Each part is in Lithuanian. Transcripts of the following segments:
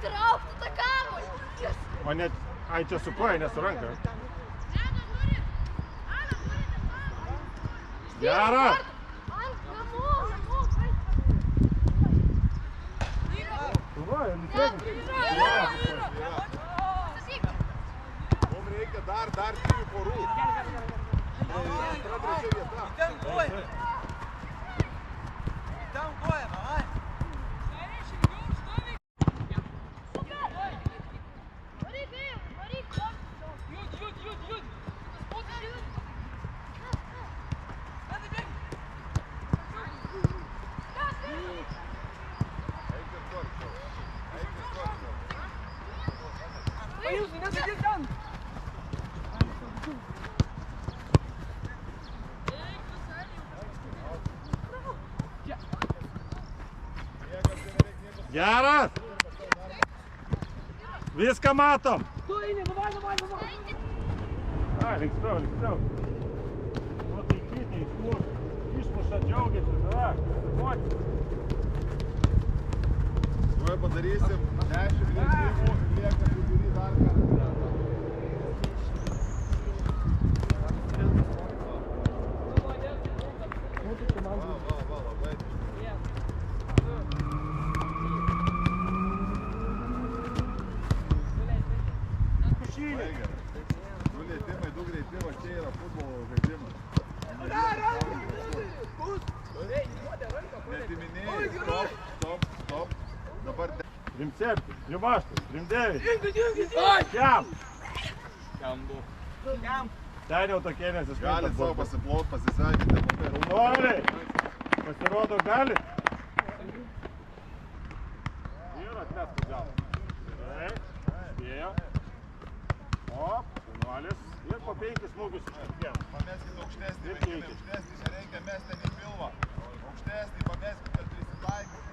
Traukti tą kamuolį. O net, ai čia su koja, ne su ranka. Geras! Mums reikia dar 3 porų. Antra, trečia vieta. Ten koja. Ten koja, davai. Geras! Viską matom! Tu eini, davai. Ai, linksmiau. Nu tai kitį, išmuša, džiaugiasi, da, emocija. Tuoj padarysim 10 leidimų, lieka vidury dar kartą. Va, labai. Du leidimai, 2 greitimai, čia yra futbolo žaidimas. Netiminėjai, stop. Dabar Trim 7, trim 8, trim 9. Oi! Kiam! Ten jau tokie nesiskaita. galit savo pasiplaut, pasisveikinti. Noriai! Pasirodo, galit? Ir atmestų gal. Gerai, spėjo. Op, 11. Ir po 5 smūgius iškirkėm. Pameskit aukštesnį, vaikinai, aukštesnį, čia reikia mesti į pilvą. Aukštesnį, pameskit, kad prisitaikyti.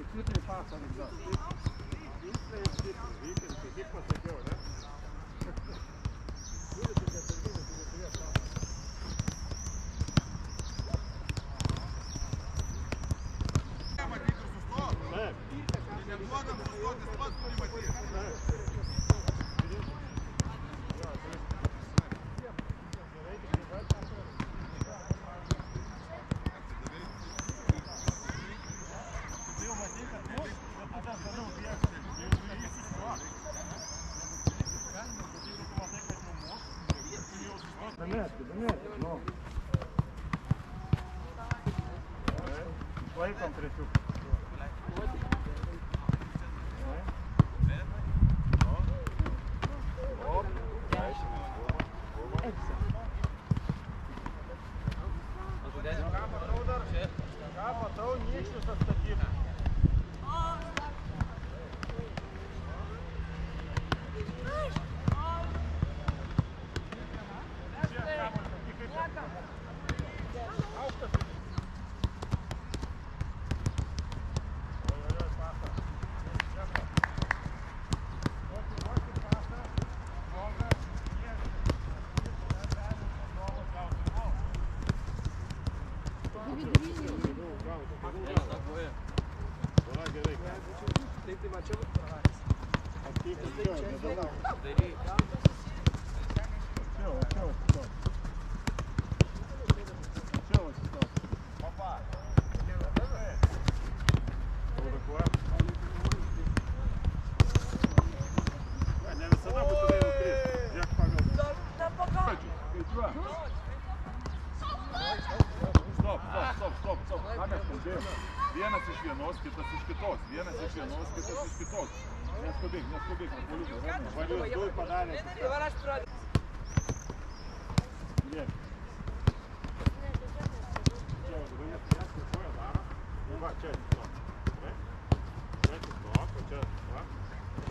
Stipriai pasą atgal. Stipriai. Vykinti, kaip pasakiau, ne? Turite nesarginį, turėtų pasą. Matyti ir sustot. Taip. Neduodam sustotis, pats turi matyti. Taip. Domėti, nu. Laikom trečiuką. Ką matau, niekščius atstatyti. Vienas iš vienos, kitas iš kitos. Vienas iš vienos, kitas iš kitos. Neskubėk, Napoliukas. Valius du padarė. Dabar aš pradėjau. Liek. Va, čia atsistok. Gerai? Čia atsistok, o čia, va.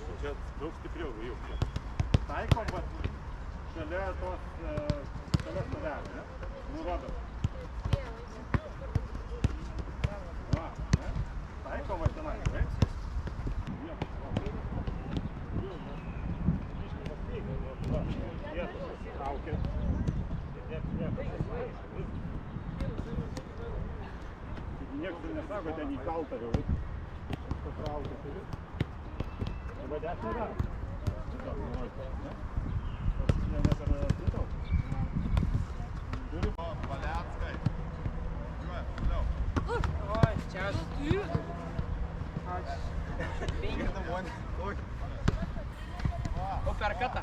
O čia daug stipriau jau. Taikom, va, šalia tos, šalia stovelio, ne? Nurodom. Va, ne? Taikom, va, tenai, gerai? Niekas ir nesako, ten į kaltą jau patraukė turi. Arba dešinę dar. Ne per atitau. Turiu. Valianskai. Žiūrė, toliau. Oi, čia O per katą.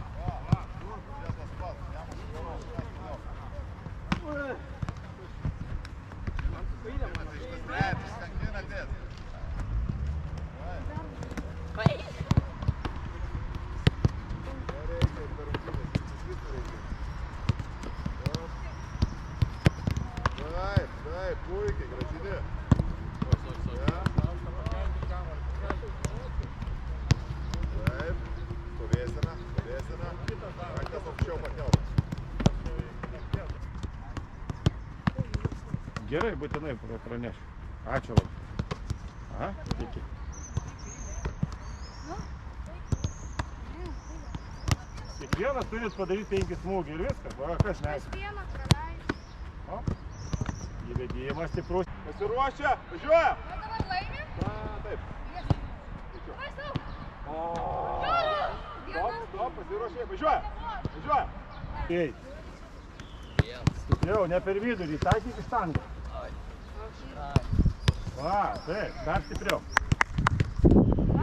Taip, puikiai, gražini. Taip, stovėsena. Rankas aukščiau pakeltas. Gerai, būtinai pranešiu. Ačiū labai. Aha, iki. Kiekvienas turit padaryti 5 smūgį ir viskas. Va, kas neaišku. Vieną praleidžiu. Įvedimas stiprus. Pasiruošę, važiuojam. O dabar laimi? Taip. Vai sau. Stop, pasiruošę, važiuojam. Ei. Stipriau, ne per vidurį, taikyk į štangą. Va, taip, dar stipriau.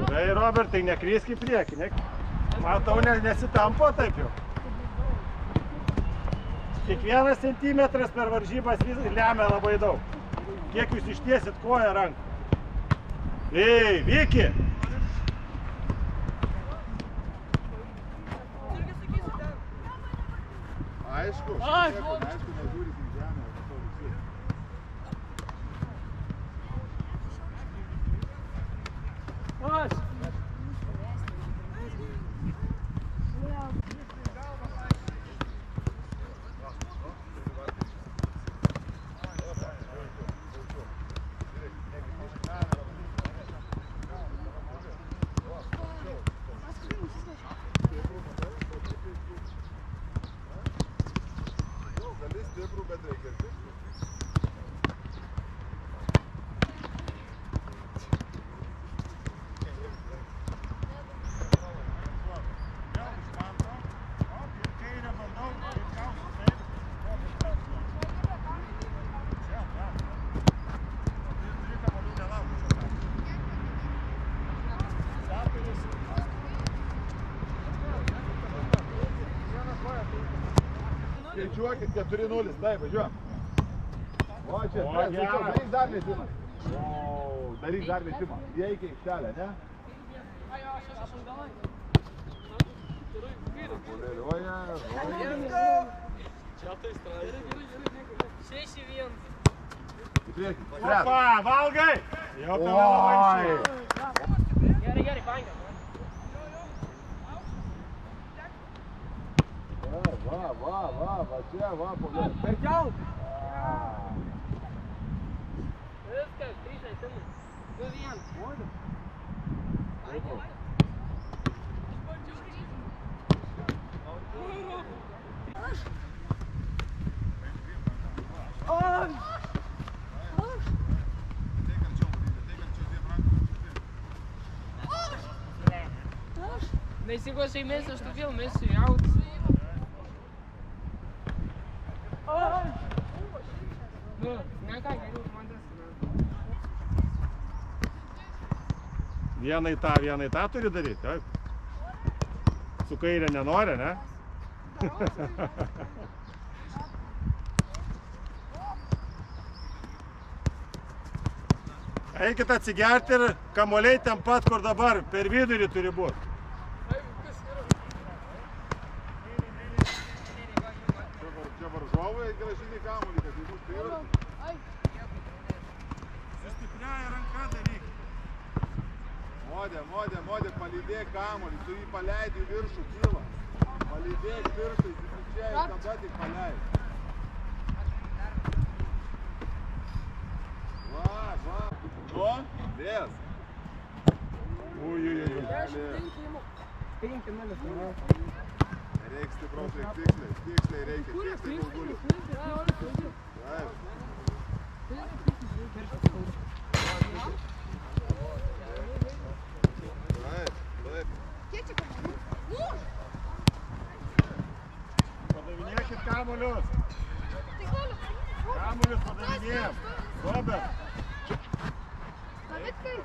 Gerai, Robertai, nekrisk į priekį. Matau, nesitampo taip jau. Kiekvienas centimetras per varžybas lemia labai daug. Kiek jūs ištiesit koją ranką. Ei, Viki! Aišku, nežiūrėt į žemę. Aš. Stiprų, bet reikia ir tikrų. Skaičiuokit 4-0, taip, važiuojam. O, čia, daryk dar lėtimą. O, daryk dar lėtimą. Įeik į aikštelę, ne? Polėliuoja, Čia tai straipsnis. 6-1. į priekį. Opa, valgai! Jau tave labai išėjo. Gerai, banga. Va, čia, va, polėliuoja. Per keltą. Viskas, 3 žaidimai. 2-1. Mas eu gostei mesmo, estou vendo mesmo alto. Vieną į tą turi daryti, taip? Su kairė nenori, ne? Eikit atsigerti ir kamuoliai ten pat, kur dabar, per vidurį turi būti. Čia varžovai gražini kamuolį, kad jį bus priversti. stipriaja ranka daryk. Modė, palydėk kamuolį, tu jį paleidi į viršų, kyla. Palydėk pirštais, čia ir tada tik paleidi. Va. Nu, vės. Ui. 5-0. Reik stipraus, reik tiksliai reikia, tiksliai gulgulių. Taip. Padavinėkit kamuolius. Kamuolius padavinėjam. Robert. Savitkai.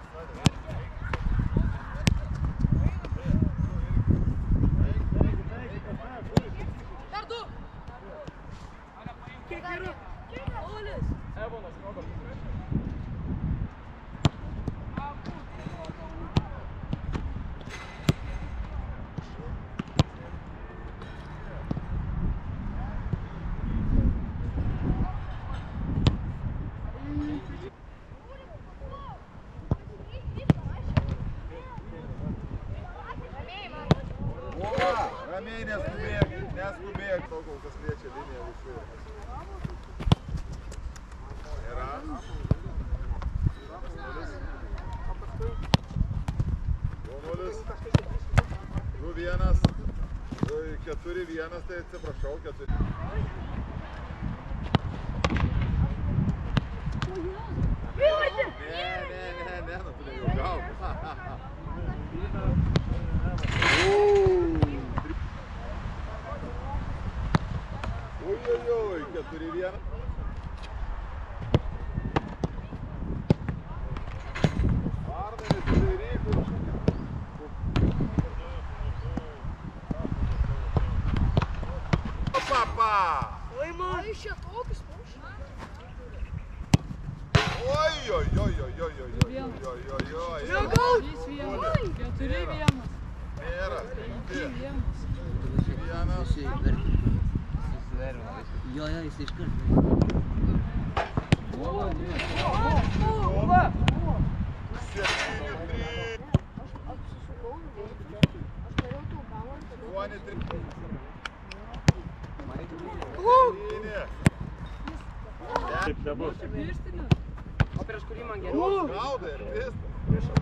Dar du. Kiek yra? Olis. Evonas, Robert. Ramiai neskubėk. Kol kas liečia liniją visų. Yra. 2-1. 4-1, tai atsiprašau, 4. Ne, nu tu jau gauk. Oi, 4-1. Varnai, nesidairyk. Papa! Oi, man. Iš čia tokius paušį. Oi. Jėgaut. 4-1. Nėra. 1. Jo, jis iškart. Taip nebus. O prieš kurį man geriau? Gaudai ir pista.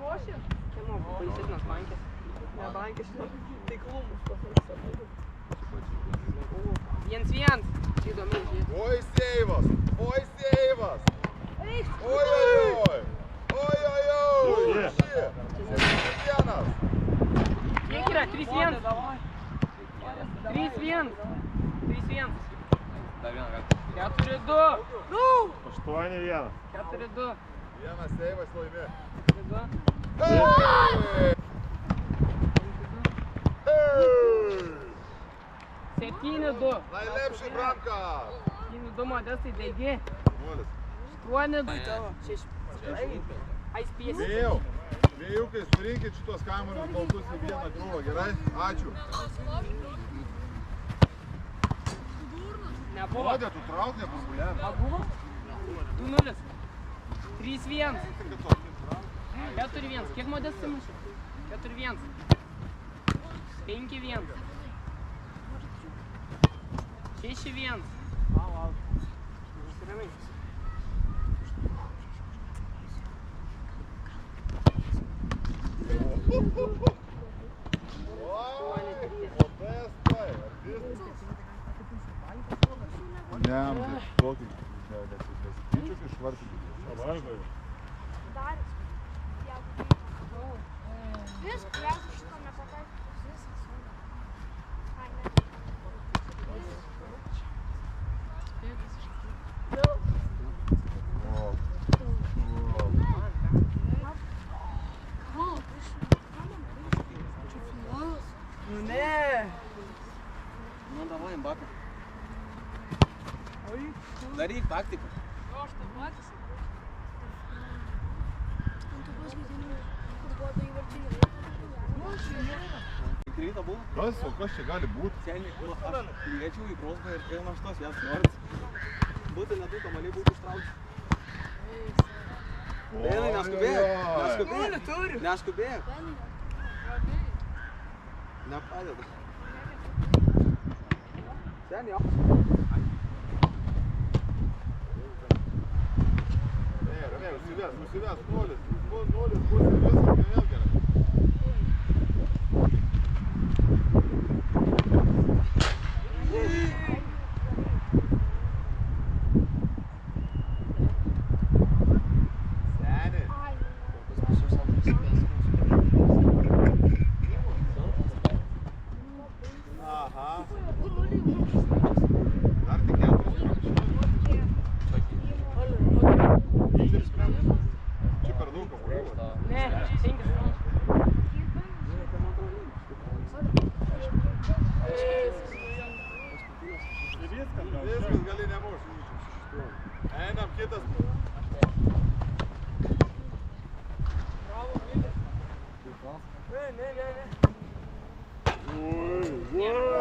Ruošė? Kieno baisesnės bankės? Ne bankės, taiklumus. 1-1. Įdomiai žiūrėti. Oi, seivas. Oi. Kiek yra? 3-1. 3-1. 4-2. 8-1. 4-2. Vienas seivas laimė. 4-2. Hey! 7-2. Najlepši bramka. 7-2 Modestai Daigi. 8-2. 6. Ai spėsi. Vėjukai, surinkit šitos kamuolius baltus į vieną krūvą, gerai? Ačiū. Nebuvo. Modė, tu trauk, nepasguliavę. Buvo? 2-0. 3-1. 4-1. Kiek Modestai mušė? 4-1. 5-1. 6-1. Susiramiai. Ne, tokį nesityčiuk išvartyti. Pavargo jau. Daris. Viskas, jeigu šito nepataikys, viskas. Ai, ne. Nu ne. Nu, davai, Mbaka. Daryk taktiką. Kryta buvo. Kas čia gali būti? Seniai, aš liečiau į krosbą ir naštos jas norit. Būtų nedu, kamaliai būtų ištraukti. Benai, neskubėk. Turiu, turiu. Neskubėk. Nepadeda. Ten jo. Ramiai, nusives, nulis, bus ir viskas, vėl gerai. Ne, 5. Viskas gali nemušti. Einam kitas. Ne.